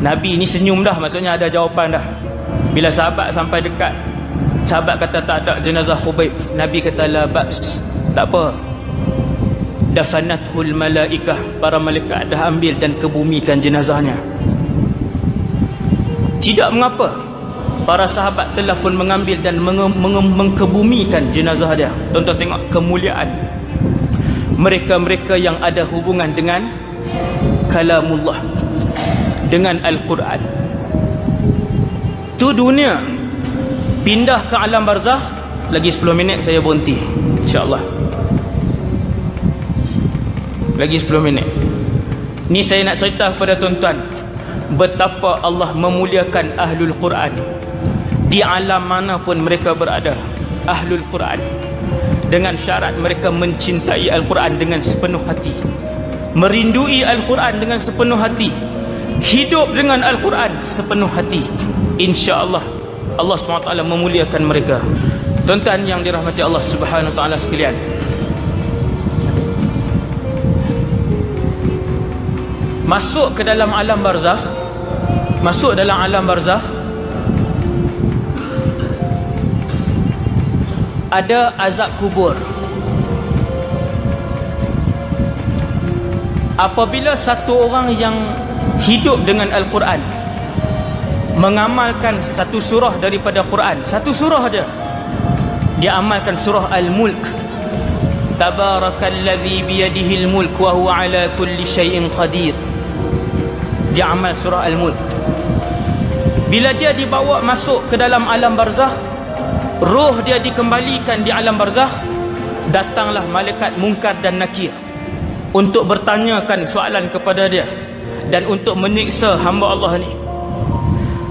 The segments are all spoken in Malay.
Nabi ni senyum dah, maksudnya ada jawapan dah. Bila sahabat sampai dekat, sahabat kata tak ada jenazah Khubayb. Nabi kata la ba's, tak apa, dafanathul malaikah, para malaikat dah ambil dan kebumikan jenazahnya. Tidak mengapa, para sahabat telah pun mengambil dan mengkebumikan jenazah dia. Tonton tengok kemuliaan mereka-mereka yang ada hubungan dengan kalamullah, dengan Al-Quran. Tu dunia. Pindah ke alam barzakh. Lagi 10 minit saya berhenti, InsyaAllah. Lagi 10 minit. Ni saya nak cerita kepada tuan-tuan betapa Allah memuliakan Ahlul Quran. Di alam mana pun mereka berada, Ahlul Quran, dengan syarat mereka mencintai Al-Quran dengan sepenuh hati, merindui Al-Quran dengan sepenuh hati, hidup dengan Al-Quran sepenuh hati. InsyaAllah Allah SWT memuliakan mereka. Tuan-tuan yang dirahmati Allah Subhanahu Wa Taala sekalian, masuk ke dalam alam barzakh, masuk dalam alam barzakh, ada azab kubur. Apabila satu orang yang hidup dengan Al-Quran, mengamalkan satu surah daripada Quran, satu surah aja, dia amalkan surah Al-Mulk, Tabarakalladzi biyadihil mulk wa huwa ala kulli syai'in qadir. Dia amal surah Al-Mulk. Bila dia dibawa masuk ke dalam alam barzakh, roh dia dikembalikan di alam barzakh, datanglah malaikat Munkar dan Nakir untuk bertanyakan soalan kepada dia dan untuk menyiksa hamba Allah ni.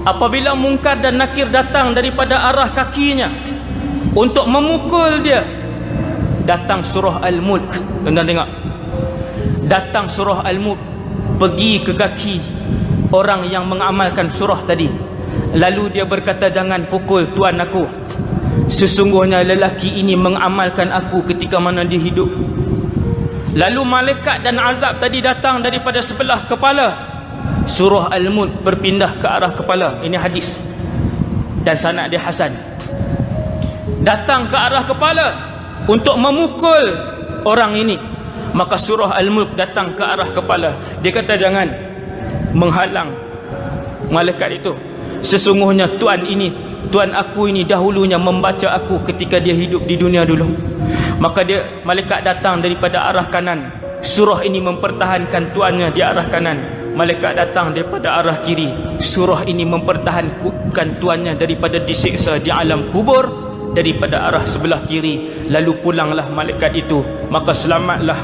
Apabila Munkar dan Nakir datang daripada arah kakinya untuk memukul dia, datang surah Al-Mulk. Tuan-tuan tengok, datang surah Al-Mulk pergi ke kaki orang yang mengamalkan surah tadi. Lalu dia berkata, jangan pukul tuan aku, sesungguhnya lelaki ini mengamalkan aku ketika mana dia hidup. Lalu malaikat dan azab tadi datang daripada sebelah kepala. Surah Al-Mulk berpindah ke arah kepala. Ini hadis dan sanad dia hasan. Datang ke arah kepala untuk memukul orang ini. Maka surah Al-Mulk datang ke arah kepala. Dia kata, jangan menghalang malaikat itu, sesungguhnya tuan aku ini dahulunya membaca aku ketika dia hidup di dunia dulu. Maka dia, malaikat datang daripada arah kanan. Surah ini mempertahankan tuannya di arah kanan. Malaikat datang daripada arah kiri. Surah ini mempertahankan tuannya daripada disiksa di alam kubur daripada arah sebelah kiri. Lalu pulanglah malaikat itu. Maka selamatlah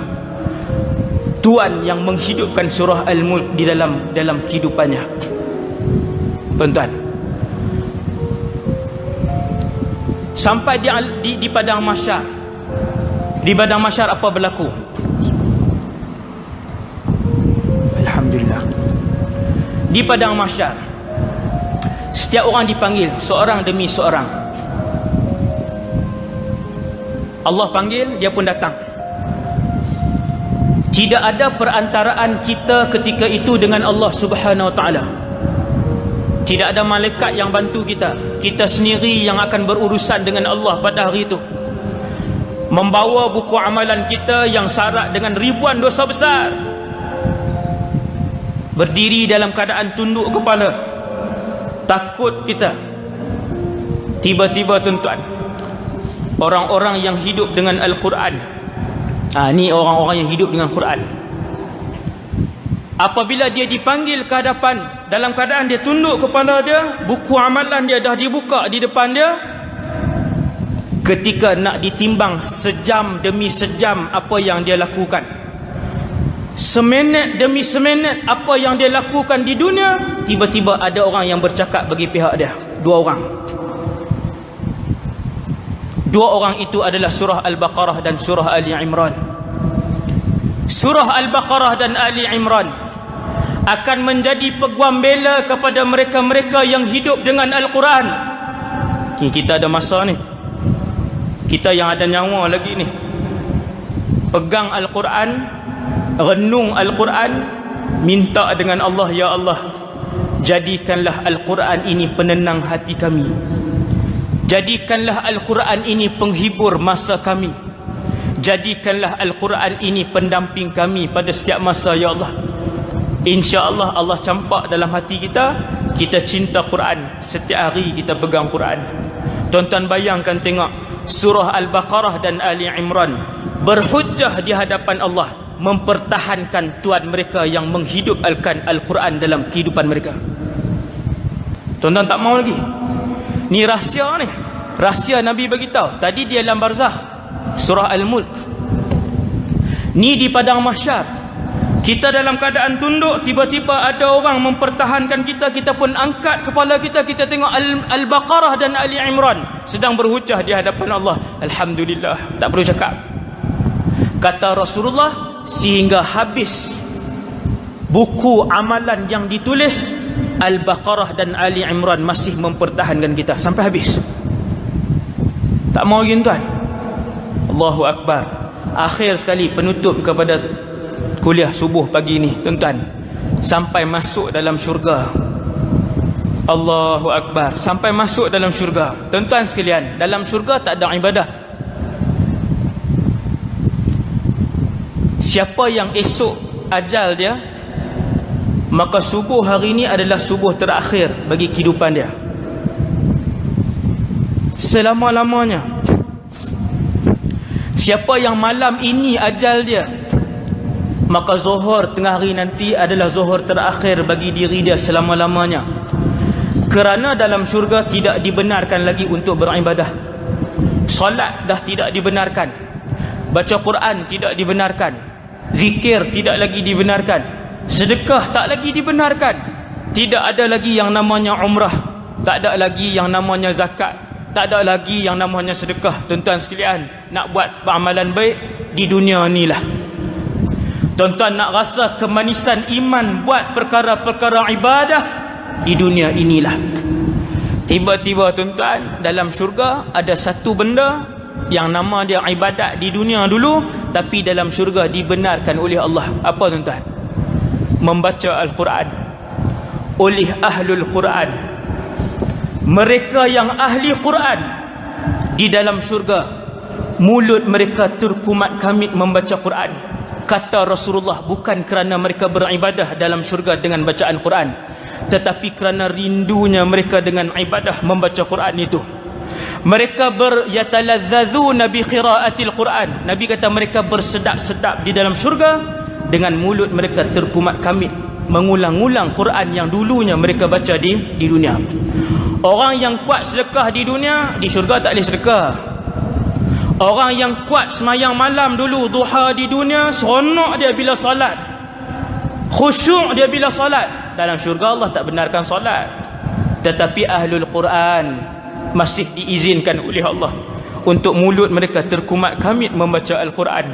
tuan yang menghidupkan surah Al-Mulk di dalam kehidupannya. Tuan-tuan, sampai di padang mahsyar. Di padang mahsyar apa berlaku? Alhamdulillah. Di padang mahsyar, setiap orang dipanggil seorang demi seorang. Allah panggil, dia pun datang. Tidak ada perantaraan kita ketika itu dengan Allah Subhanahu Wa Taala. Tidak ada malaikat yang bantu kita. Kita sendiri yang akan berurusan dengan Allah pada hari itu, membawa buku amalan kita yang syarat dengan ribuan dosa besar, berdiri dalam keadaan tunduk kepala, takut kita. Tiba-tiba tuan-tuan, orang-orang yang hidup dengan Al-Quran, ni orang-orang yang hidup dengan Quran, apabila dia dipanggil ke hadapan dalam keadaan dia tunduk kepala dia, buku amalan dia dah dibuka di depan dia. Ketika nak ditimbang sejam demi sejam apa yang dia lakukan, seminit demi seminit apa yang dia lakukan di dunia, tiba-tiba ada orang yang bercakap bagi pihak dia. Dua orang. Dua orang itu adalah surah Al-Baqarah dan surah Ali Imran. Surah Al-Baqarah dan Ali Imran akan menjadi peguam bela kepada mereka-mereka yang hidup dengan Al-Quran. Kita ada masa ni, kita yang ada nyawa lagi ni, pegang Al-Quran, renung Al-Quran, minta dengan Allah, ya Allah, jadikanlah Al-Quran ini penenang hati kami, jadikanlah Al-Quran ini penghibur masa kami, jadikanlah Al-Quran ini pendamping kami pada setiap masa ya Allah. InsyaAllah Allah campak dalam hati kita, kita cinta Quran, setiap hari kita pegang Quran. Tuan-tuan bayangkan tengok surah Al-Baqarah dan Ali Imran berhujjah di hadapan Allah, mempertahankan tuan mereka yang menghidupkan Al-Quran dalam kehidupan mereka. Tuan-tuan tak mau lagi. Ni rahsia ni, rahsia Nabi beritahu. Tadi di alam barzakh, surah Al-Mulk. Ni di padang mahsyar, kita dalam keadaan tunduk, tiba-tiba ada orang mempertahankan kita, kita pun angkat kepala kita, kita tengok Al-Baqarah dan Ali Imran sedang berhujjah di hadapan Allah. Alhamdulillah, tak perlu cakap. Kata Rasulullah, sehingga habis buku amalan yang ditulis, Al-Baqarah dan Ali Imran masih mempertahankan kita sampai habis. Tak mau lagi tuan. Allahu Akbar. Akhir sekali penutup kepada kuliah subuh pagi ni tuan-tuan, sampai masuk dalam syurga. Allahu Akbar. Sampai masuk dalam syurga. Tuan-tuan sekalian, dalam syurga tak ada ibadah. Siapa yang esok ajal dia, maka subuh hari ini adalah subuh terakhir bagi kehidupan dia selama-lamanya. Siapa yang malam ini ajal dia, maka zuhur tengah hari nanti adalah zuhur terakhir bagi diri dia selama-lamanya. Kerana dalam syurga tidak dibenarkan lagi untuk beribadah. Solat dah tidak dibenarkan, baca Quran tidak dibenarkan, zikir tidak lagi dibenarkan, sedekah tak lagi dibenarkan, tidak ada lagi yang namanya umrah, tak ada lagi yang namanya zakat, tak ada lagi yang namanya sedekah. Tuan-tuan sekalian, nak buat amalan baik di dunia ni lah. Tuan-tuan nak rasa kemanisan iman, buat perkara-perkara ibadah di dunia inilah. Tiba-tiba tuan-tuan, dalam syurga ada satu benda yang nama dia ibadat di dunia dulu, tapi dalam syurga dibenarkan oleh Allah. Apa tuan-tuan? Membaca Al-Quran oleh Ahlul Quran. Mereka yang ahli Quran di dalam syurga, mulut mereka terkumat kamit membaca Quran. Kata Rasulullah, bukan kerana mereka beribadah dalam syurga dengan bacaan Quran, tetapi kerana rindunya mereka dengan ibadah membaca Quran itu. Mereka yataladzazuna bi qiraatil Quran. Nabi kata mereka bersedap-sedap di dalam syurga dengan mulut mereka terkumat kamit mengulang-ulang Quran yang dulunya mereka baca di dunia. Orang yang kuat sedekah di dunia, di syurga tak boleh sedekah. Orang yang kuat semayang malam dulu, duha di dunia, seronok dia bila salat, khusyuk dia bila salat, dalam syurga Allah tak benarkan salat. Tetapi Ahlul Quran masih diizinkan oleh Allah untuk mulut mereka terkumat kamit membaca Al-Quran.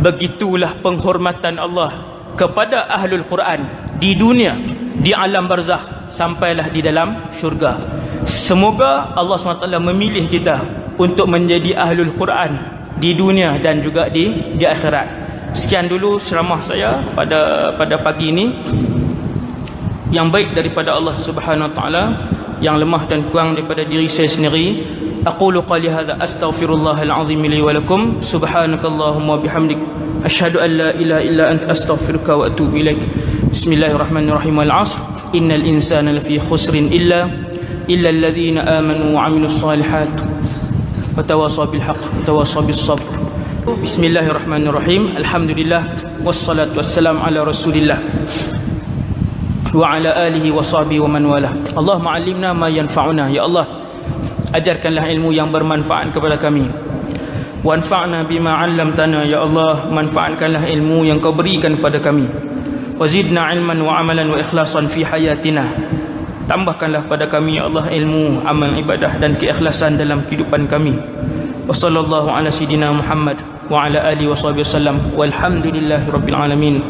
Begitulah penghormatan Allah kepada Ahlul Quran di dunia, di alam barzakh, sampailah di dalam syurga. Semoga Allah SWT memilih kita untuk menjadi Ahlul Quran di dunia dan juga di akhirat. Sekian dulu ceramah saya pada pagi ini. Yang baik daripada Allah Subhanahu Wa Taala, yang lemah dan kurang daripada diri saya sendiri. Aqulu qali hadza astaghfirullahal azim li wa lakum. Subhanakallahumma bihamdik asyhadu an la ilaha illa anta astaghfiruka wa atubu ilaik. Bismillahirrahmanirrahim. Al-'asr innal insana lafi khusrin illa alladhina amanu wa 'amilus solihat wa tawasaw bil haqq wa tawasaw bis sabr. Bismillahirrahmanirrahim. Alhamdulillah wassalatu wassalam ala Rasulillah wa ala alihi wa sahbihi wa man wala. Allahumma 'allimna ma yanfa'una. Ya Allah, ajarkanlah ilmu yang bermanfaat kepada kami. Wanfa'na bima 'allamtana. Ya Allah, manfaatkanlah ilmu yang Kau berikan kepada kami. Wazidna ilman wa amalan wa ikhlasan fi hayatina. Tambahkanlah pada kami ya Allah ilmu, amal ibadah dan keikhlasan dalam kehidupan kami. Wa sallallahu ala sayidina Muhammad wa ala alihi wa sahbihi wasallam. Walhamdulillahi rabbil alamin.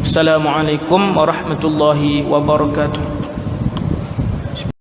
Assalamualaikum warahmatullahi wabarakatuh.